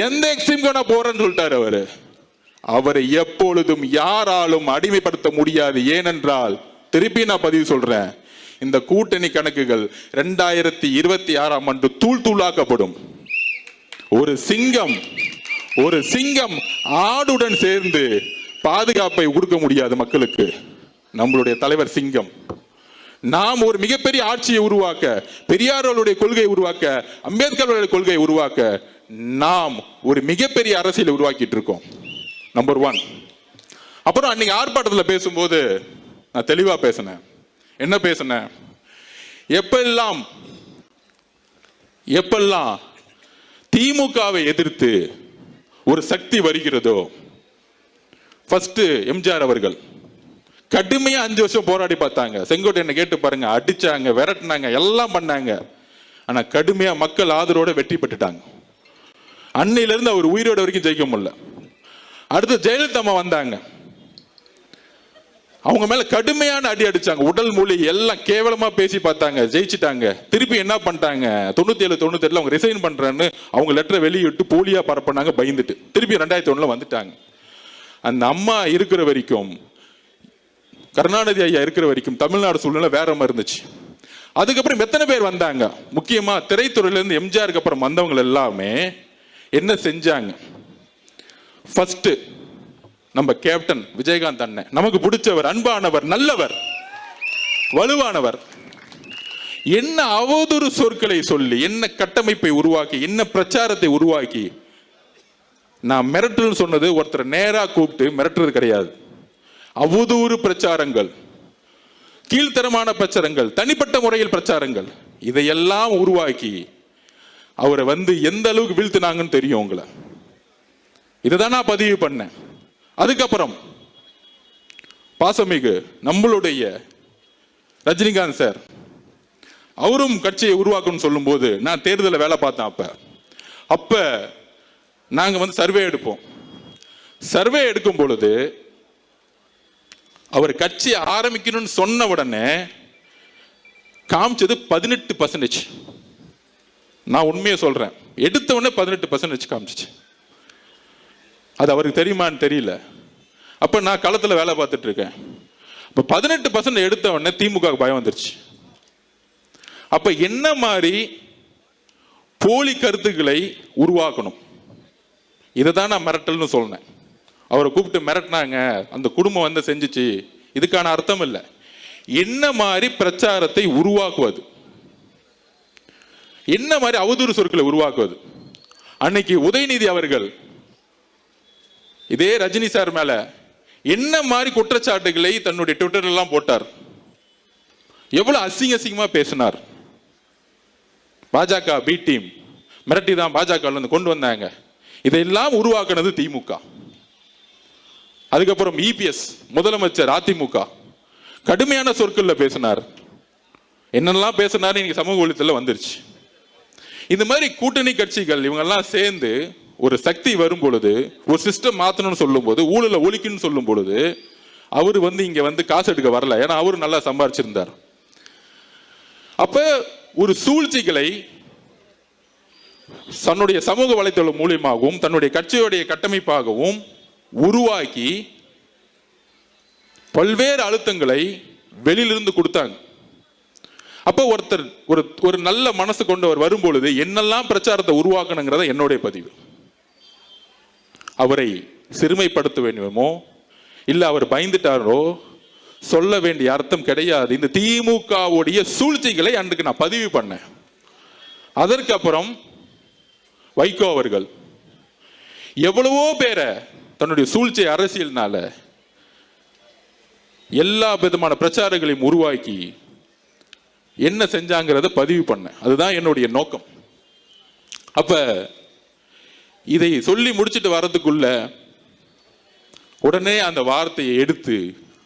எந்த எக்ஸ்ட்ரீம் நான் போறேன்னு சொல்லிட்டாரு அவரு. அவரை எப்பொழுதும் யாராலும் அடிமைப்படுத்த முடியாது. ஏனென்றால் திருப்பி நான் பதிவு சொல்றேன், இந்த கூட்டணி கணக்குகள் 2026ஆம் ஆண்டு தூள் தூளாக்கப்படும். ஒரு சிங்கம் ஆடுடன் சேர்ந்து பாதுகாப்பை கொடுக்க முடியாது மக்களுக்கு. நம்மளுடைய தலைவர் சிங்கம். நாம் ஒரு மிகப்பெரிய ஆட்சியை உருவாக்க, பெரியார்களுடைய கொள்கையை உருவாக்க, அம்பேத்கருடைய கொள்கையை உருவாக்க நாம் ஒரு மிகப்பெரிய அரசியலை உருவாக்கிட்டு இருக்கோம். நம்பர் 1. அப்புறம் அன்னைக்கு ஆர்ப்பாட்டத்தில் பேசும்போது நான் தெளிவா பேசினேன். என்ன பேசினேன்? எப்பெல்லாம் திமுகவை எதிர்த்து ஒரு சக்தி வருகிறதோ, ஃபர்ஸ்ட் எம்ஜிஆர் அவர்கள் கடுமையா 5 வருஷம் போராடி பார்த்தாங்க. செங்கோட்டையனை கேட்டு பாருங்க, அடிச்சாங்க, விரட்டினாங்க, எல்லாம் பண்ணாங்க. ஆனா கடுமையா மக்கள் ஆதரவோட வெற்றி பெற்றுட்டாங்க. அன்னையில இருந்து அவர் உயிரோட வரைக்கும் ஜெயிக்க முடியல. அடுத்து ஜெயலலிதா அம்மா வந்தாங்க. அவங்க மேல கடுமையான அடி அடிச்சாங்க. உடல் மொழி எல்லாம் கேவலமா பேசி பார்த்தாங்க, ஜெயிச்சிட்டாங்க. திருப்பி என்ன பண்ணிட்டாங்க? 97, 98 அவங்க ரிசைன் பண்றேன்னு அவங்க லெட்டரை வெளியிட்டு போலியா பரப்பினாங்க, பயந்துட்டு. திருப்பி 2001 வந்துட்டாங்க. அந்த அம்மா இருக்கிற வரைக்கும், கருணாநிதி ஐயா இருக்கிற வரைக்கும் தமிழ்நாடு சூழ்நிலை வேற மாதிரி இருந்துச்சு. அதுக்கப்புறம் எத்தனை பேர் வந்தாங்க? முக்கியமா திரைத்துறையில இருந்து எம்ஜிஆருக்கு அப்புறம் வந்தவங்க எல்லாமே என்ன செஞ்சாங்க? ஃபர்ஸ்ட் நம்ம கேப்டன் விஜயகாந்த் அண்ணன், நமக்கு பிடிச்சவர், அன்பானவர், நல்லவர், வலுவானவர். என்ன அவதூறு சொற்களை சொல்லி, என்ன கட்டமைப்பை உருவாக்கி, என்ன பிரச்சாரத்தை உருவாக்கி, நான் மிரட்டல் சொன்னது ஒருத்தர் நேரா கூப்பிட்டு மிரட்டுறது கிடையாது. அவதூறு பிரச்சாரங்கள், கீழ்த்தரமான பிரச்சாரங்கள், தனிப்பட்ட முறையில் பிரச்சாரங்கள், இதையெல்லாம் உருவாக்கி அவரை எந்த அளவுக்கு வீழ்த்தினாங்கன்னு தெரியும் உங்களை. இதைதான் நான் பதிவு பண்ணேன். அதுக்கப்புறம் பாசமிகு நம்மளுடைய ரஜினிகாந்த் சார், அவரும் கட்சியை உருவாக்கணும்னு சொல்லும் போது நான் தேர்தலில் வேலை பார்த்தேன். அப்ப நாங்க சர்வே எடுப்போம். சர்வே எடுக்கும் பொழுது அவர் கட்சி ஆரம்பிக்கணும்னு சொன்ன உடனே காமிச்சது 18%. நான் உண்மையை சொல்றேன், எடுத்த உடனே 18% காமிச்சிச்சு. அது அவருக்கு தெரியுமான்னு தெரியல. அப்ப நான் களத்துல வேலை பார்த்துட்டு இருக்கேன். இப்ப 18% எடுத்த உடனே திமுக பயம் வந்துருச்சு. அப்ப என்ன மாதிரி போலி கருத்துக்களை உருவாக்கணும், இதை தான் நான் மிரட்டல்னு சொன்னேன். அவரை கூப்பிட்டு மிரட்டினாங்க, அந்த குடும்பம் செஞ்சிச்சு, இதுக்கான அர்த்தம் இல்லை. என்ன மாதிரி பிரச்சாரத்தை உருவாக்குவது, என்ன மாதிரி அவதூறு சொற்களை உருவாக்குவது. அன்னைக்கு உதயநிதி அவர்கள் இதே ரஜினி சார் மேல என்ன மாதிரி குற்றச்சாட்டுகளை தன்னுடைய ட்விட்டர் எல்லாம் போட்டார், எவ்வளவு அசிங்கமா பேசினார். பாஜக பி டீம் மிரட்டி தான் பாஜக கொண்டு வந்தாங்க. இதையெல்லாம் உருவாக்குனது திமுக. அதுக்கப்புறம் இபிஎஸ் முதலமைச்சர் அதிமுக கடுமையான சொற்கள்ல பேசினார். என்னெல்லாம் பேசினார் இன்னைக்கு சமூக ஊடகத்தில் வந்துருச்சு. இந்த மாதிரி கூட்டணி கட்சிகள் இவங்கெல்லாம் சேர்ந்து ஒரு சக்தி வரும் பொழுது, ஒரு சிஸ்டம் மாத்தணும்னு சொல்லும் போது, ஊழலை ஒழிக்கணும்னு சொல்லும் பொழுது, அவரு இங்க காசு எடுக்க வரல. ஏன்னா அவரு நல்லா சம்பாரிச்சிருந்தார். அப்ப ஒரு சூழ்ச்சிகளை தன்னுடைய சமூக வலைத்தளம் மூலியமாகவும் தன்னுடைய கட்சியுடைய கட்டமைப்பாகவும் உருவாக்கி பல்வேறு அழுத்தங்களை வெளியிலிருந்து கொடுத்தாங்க. அப்ப ஒருத்தர் ஒரு நல்ல மனசு கொண்டவர் வரும்பொழுது என்னெல்லாம் பிரச்சாரத்தை உருவாக்கணுங்கிறத என்னுடைய பதிவு. அவரை சிறுமைப்படுத்த வேண்டுமோ இல்ல அவர் பயந்துட்டாரோ சொல்ல வேண்டிய அர்த்தம் கிடையாது. இந்த திமுகவுடைய சூழ்ச்சிகளை அன்றைக்கு நான் பதிவு பண்ணேன். அதற்கு அப்புறம் வைகோ அவர்கள் எவ்வளவோ பேரை தன்னுடைய சூழ்ச்சி அரசியல்னால எல்லா விதமான பிரச்சாரங்களையும் உருவாக்கி என்ன செஞ்சாங்கிறத பதிவு பண்ண. அதுதான் என்னுடைய நோக்கம். அப்ப இதை சொல்லி முடிச்சுட்டு வர்றதுக்குள்ள உடனே அந்த வார்த்தையை எடுத்து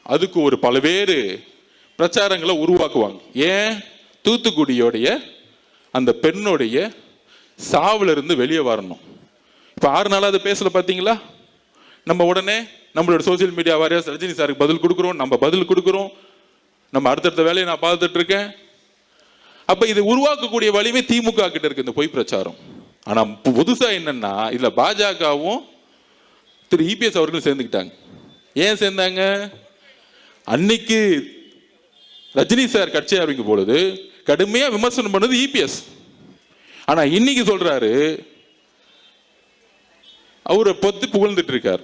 அதுக்கு ஒரு பல்வேறு பிரச்சாரங்களை உருவாக்குவாங்க. ஏன்? தூத்துக்குடியோடைய அந்த பெண்ணுடைய சாவுல இருந்து வெளியே வரணும். இப்ப 6 நாளா அது பேசல பாத்தீங்களா? நம்ம உடனே நம்மளோட சோசியல் மீடியா வாரியா ரஜினி சாருக்கு பதில் கொடுக்குறோம், நம்ம பதில் கொடுக்குறோம், நம்ம அடுத்தடுத்த வேலையை நான் பார்த்துட்டு இருக்கேன். அப்ப இது உருவாக்கக்கூடிய வலிமை திமுக கிட்ட இருக்கு இந்த பொய் பிரச்சாரம். ஆனா புதுசா என்னன்னா இதுல பாஜகவும் திரு இபிஎஸ் அவர்கள் சேர்ந்துக்கிட்டாங்க. ஏன் சேர்ந்தாங்க? அன்னைக்கு ரஜினி சார் கட்சி ஆரம்பிக்கும் பொழுது கடுமையா விமர்சனம் பண்ணது இபிஎஸ். ஆனா இன்னைக்கு சொல்றாரு, அவரை பத்தி புகழ்ந்துட்டு இருக்கார்.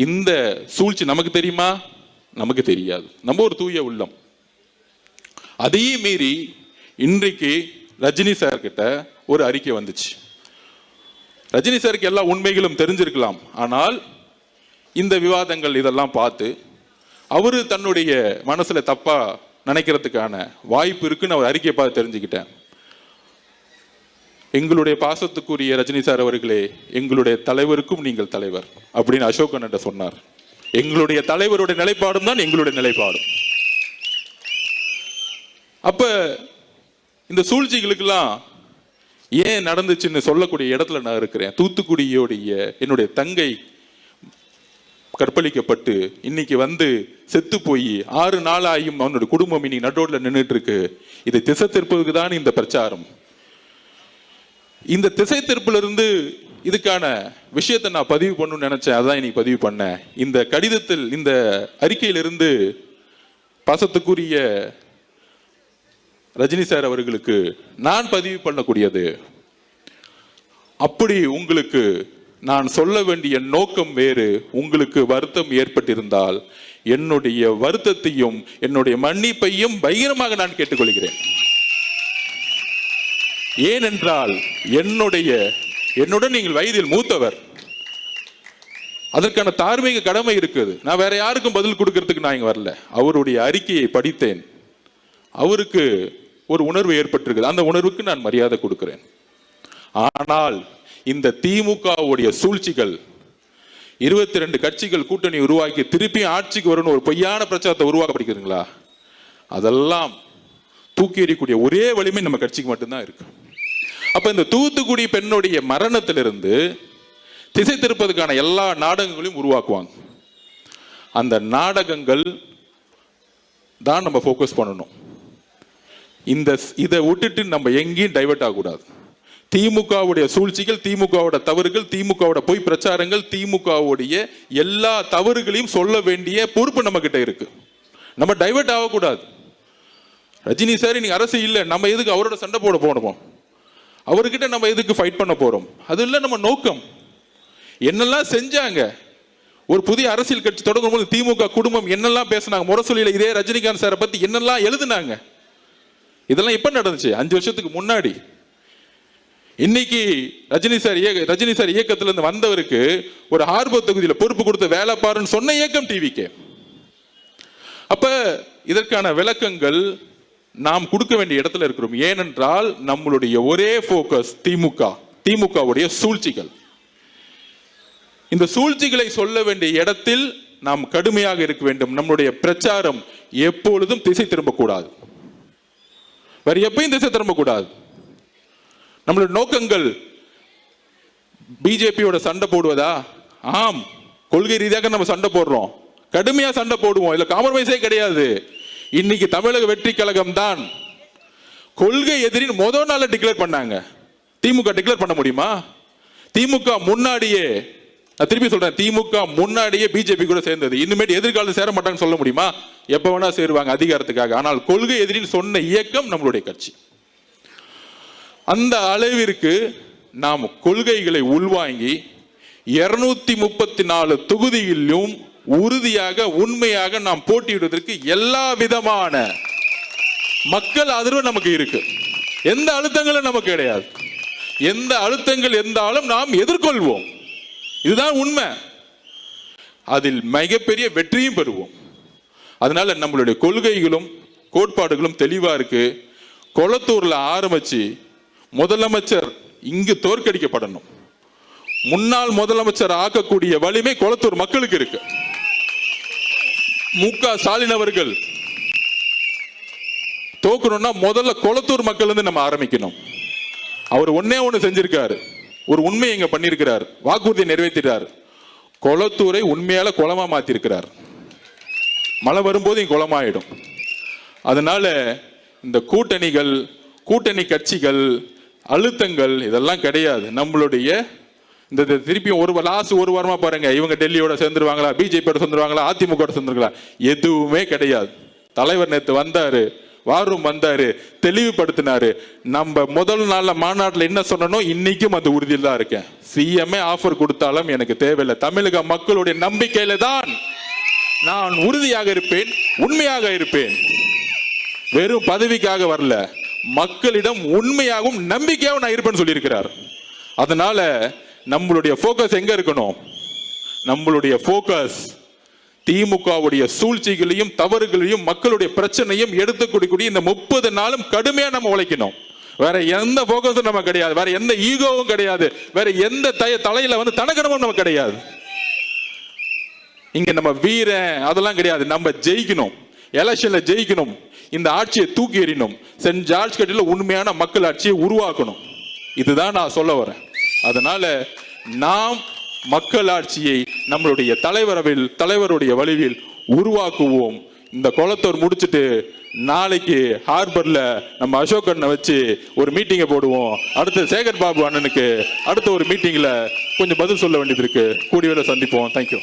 இந்த சூழ்ச்சி நமக்கு தெரியுமா? நமக்கு தெரியாது. நம்ம ஒரு தூய உள்ளம். அதையும் மீறி இன்றைக்கு ரஜினி சார் கிட்ட ஒரு அறிக்கை வந்துச்சு. ரஜினி சாருக்கு எல்லா உண்மைகளும் தெரிஞ்சிருக்கலாம். ஆனால் இந்த விவாதங்கள் இதெல்லாம் பார்த்து அவரு தன்னுடைய மனசுல தப்பா நினைக்கிறதுக்கான வாய்ப்பு இருக்குன்னு அவர் அறிக்கையை பார்த்து தெரிஞ்சுக்கிட்டேன். எங்களுடைய பாசத்துக்குரிய ரஜினி சார் அவர்களே, எங்களுடைய தலைவருக்கும் நீங்கள் தலைவர் அப்படின்னு அசோகன் என்ற சொன்னார். எங்களுடைய தலைவருடைய நிலைப்பாடும் தான் எங்களுடைய நிலைப்பாடும். அப்ப இந்த சூழ்ச்சிகளுக்கெல்லாம் ஏன் நடந்துச்சுன்னு சொல்லக்கூடிய இடத்துல நான் இருக்கிறேன். தூத்துக்குடியோடைய என்னுடைய தங்கை கற்பழிக்கப்பட்டு இன்னைக்கு வந்து செத்து போய் 6 நாள் ஆகியும் அவனுடைய குடும்பம் இன்னைக்கு நடுரோட்ல நின்றுட்டு இருக்கு. இதை திசை திருப்பதுக்கு தான் இந்த பிரச்சாரம். இந்த திசை திருப்புல இருந்து இதுக்கான விஷயத்தை நான் பதிவு பண்ணணும்னு நினைச்சேன். அதான் இன்னைக்கு பதிவு பண்ணேன். இந்த கடிதத்தில், இந்த அறிக்கையிலிருந்து பாசத்துக்குரிய ரஜினி சார் அவர்களுக்கு நான் பதிவு பண்ணக்கூடியது, அப்படி உங்களுக்கு நான் சொல்ல வேண்டிய நோக்கம் வேறு, உங்களுக்கு வருத்தம் ஏற்பட்டிருந்தால் என்னுடைய வருத்தத்தையும் என்னுடைய மன்னிப்பையும் பகிரமாக நான் கேட்டுக்கொள்கிறேன். ஏனென்றால் என்னுடன் நீங்கள் வயதில் மூத்தவர். அதற்கான தார்மீக கடமை இருக்குது. நான் வேற யாருக்கும் பதில் கொடுக்கறதுக்கு நான் இங்க வரல. அவருடைய அறிக்கையை படித்தேன். அவருக்கு ஒரு உணர்வு ஏற்பட்டிருக்குது. அந்த உணர்வுக்கு நான் மரியாதை கொடுக்கிறேன். ஆனால் இந்த திமுகவுடைய சூழ்ச்சிகள், 22 கட்சிகள் கூட்டணி உருவாக்கி திருப்பி ஆட்சிக்கு வரணும் ஒரு பொய்யான பிரச்சாரத்தை உருவாக்கப்படுகிறீங்களா? அதெல்லாம் தூக்கி எறியக்கூடிய ஒரே வலிமை நம்ம கட்சிக்கு மட்டும்தான் இருக்கு. அப்ப இந்த தூத்துக்குடி பெண்ணுடைய மரணத்திலிருந்து திசை திருப்பதுக்கான எல்லா நாடகங்களையும் உருவாக்குவாங்க. அந்த நாடகங்கள் தான் நம்ம ஃபோக்கஸ் பண்ணணும். இதை விட்டுட்டு நம்ம எங்கேயும் டைவர்ட் ஆகக்கூடாது. திமுகவுடைய சூழ்ச்சிகள், திமுகவோட தவறுகள், திமுகவோட பொய் பிரச்சாரங்கள், திமுகவுடைய எல்லா தவறுகளையும் சொல்ல வேண்டிய பொறுப்பு நம்ம கிட்ட இருக்கு. நம்ம டைவர்ட் ஆகக்கூடாது. ரஜினி சார் இன்னைக்கு அரசு இல்லை, நம்ம எதுக்கு அவரோட சண்டை போட போனோம்? அவர்கிட்ட நம்ம எதுக்கு ஃபைட் பண்ண போறோம்? அது இல்லை நம்ம நோக்கம். என்னெல்லாம் செஞ்சாங்க, ஒரு புதிய அரசியல் கட்சி தொடங்கும் போது திமுக குடும்பம் என்னெல்லாம் பேசினாங்க, முரசொலியில இதே ரஜினிகாந்த் சாரை பத்தி என்னெல்லாம் எழுதுனாங்க. இதெல்லாம் எப்ப நடந்துச்சு? 5 வருஷத்துக்கு முன்னாடி. இன்னைக்கு ரஜினி சார் இயக்கத்துல இருந்து வந்தவருக்கு ஒரு ஹார்பர் தொகுதியில் பொறுப்பு கொடுத்த வேலை பாருன்னு சொன்ன இயக்கம் டிவிக்கு. அப்ப இதற்கான விளக்கங்கள் நாம் கொடுக்க வேண்டிய இடத்துல இருக்கிறோம். ஏனென்றால் நம்மளுடைய ஒரே போக்கஸ் திமுகவுடைய சூழ்ச்சிகள். இந்த சூழ்ச்சிகளை சொல்ல வேண்டிய இடத்தில் நாம் கடுமையாக இருக்க வேண்டும். நம்முடைய பிரச்சாரம் எப்பொழுதும் திசை திரும்பக்கூடாது. வேற எப்பயும் திசை திரும்பக்கூடாது. நம்மளுடைய நோக்கங்கள் பிஜேபியோட சண்டை போடுவதா? ஆம், கொள்கை ரீதியாக நம்ம சண்டை போடுறோம், கடுமையா சண்டை போடுவோம். இல்ல காம்ப்ரமைஸே கிடையாது. இன்னைக்கு தமிழக வெற்றி கழகம் தான் கொள்கை எதிரின் முதல் நாள் டிக்ளேர் பண்ணாங்க. திமுக டிக்ளேர் பண்ண முடியுமா? திமுக முன்னாடியே, நான் திருப்பி சொல்றேன், திமுக முன்னாடியே பிஜேபி கூட சேர்ந்தது. இனிமேட்டு எதிர்காலத்தில் சேர மாட்டாங்கன்னு சொல்ல முடியுமா? எப்ப வேணா சேருவாங்க அதிகாரத்துக்காக. ஆனால் கொள்கை எதிரின்னு சொன்ன இயக்கம் நம்மளுடைய கட்சி. அந்த அளவிற்கு நாம் கொள்கைகளை உள்வாங்கி 234 தொகுதியிலும் உறுதியாக உண்மையாக நாம் போட்டியிடுவதற்கு எல்லா விதமான மக்கள் ஆதரவு நமக்கு இருக்கு. எந்த அழுத்தங்களும் நமக்கு கிடையாது. எந்த அழுத்தங்கள் இருந்தாலும் நாம் எதிர்கொள்வோம். இதுதான் உண்மை. அதில் மிகப்பெரிய வெற்றியும் பெறுவோம். அதனால நம்மளுடைய கொள்கைகளும் கோட்பாடுகளும் தெளிவா இருக்கு. கொளத்தூர்ல ஆரம்பிச்சு முதலமைச்சர் இங்கு தோற்கடிக்கப்படணும். முன்னாள் முதலமைச்சர் ஆக்கக்கூடிய வலிமை கொளத்தூர் மக்களுக்கு இருக்கு. மு.க. ஸ்டாலின் அவர்கள் தோக்கணும்னா முதல்ல கொளத்தூர் மக்கள் இருந்து நம்ம ஆரம்பிக்கணும். அவர் ஒன்னே ஒண்ணு செஞ்சிருக்காரு, ஒரு உண்மையை இங்க பண்ணிருக்கிறார், வாக்குறுதியை நிறைவேற்றிட்டார். கொளத்தூரை உண்மையால குளமா மாத்திருக்கிறார். மழை வரும்போது இங்க குளமாயிடும். அதனால இந்த கூட்டணி கட்சிகள் அழுத்தங்கள் இதெல்லாம் கிடையாது. நம்மளுடைய இந்த திருப்பியும் ஒரு வாரமா பாருங்க, இவங்க டெல்லியோட சேர்ந்துருவாங்களா, பிஜேபியோட சேர்ந்துருவாங்களா, அதிமுக சேர்ந்துருங்களா, எதுவுமே கிடையாது. தலைவர் நேத்து வந்தாரு, வாரும் வந்தாரு, தெளிவுபடுத்தினாரு. நம்ம முதல் நாள்ல மாநாட்டில் என்ன சொன்னோம், இன்னைக்கும் அந்த உறுதியில் தான் இருக்கேன். சிஎம்ஏ ஆஃபர் கொடுத்தாலும் எனக்கு தேவையில்லை. தமிழக மக்களுடைய நம்பிக்கையில தான் நான் உறுதியாக இருப்பேன், உண்மையாக இருப்பேன். வெறும் பதவிக்காக வரல, மக்களிடம் உண்மையாகவும் நம்பிக்கையாகவும் நான் இருப்பேன்னு சொல்லியிருக்கிறார். அதனால நம்மளுடைய போக்கஸ் எங்க இருக்கணும்? நம்மளுடைய போக்கஸ் திமுகவுடைய சூழ்ச்சிகளையும் தவறுகளையும் மக்களுடைய பிரச்சனையும் எடுத்துக்கூடிய இந்த 30 நாளும் கடுமையா நம்ம உழைக்கணும். வேற எந்த போக்கஸும் நம்ம கிடையாது, வேற எந்த ஈகோவும் கிடையாது, வேற எந்த தலையில தனக்கணமும் நம்ம கிடையாது. இங்க நம்ம வீரன் அதெல்லாம் கிடையாது. நம்ம ஜெயிக்கணும், எலெக்ஷன்ல ஜெயிக்கணும், இந்த ஆட்சியை தூக்கி எறியணும், சென்ட் ஜார்ஜ் கட்டில உண்மையான மக்கள் ஆட்சியை உருவாக்கணும். இதுதான் நான் சொல்ல வரேன். அதனால நாம் மக்கள் ஆட்சியை நம்மளுடைய தலைவருடைய வழிவில் உருவாக்குவோம். இந்த குளத்தூர் முடிச்சுட்டு நாளைக்கு ஹார்பர்ல நம்ம அசோக் அண்ணனை வச்சு ஒரு மீட்டிங்கை போடுவோம். அடுத்து சேகர் பாபு அண்ணனுக்கு அடுத்த ஒரு மீட்டிங்ல கொஞ்சம் பதில் சொல்ல வேண்டியது இருக்கு. கூடிய சந்திப்போம். தேங்க்யூ.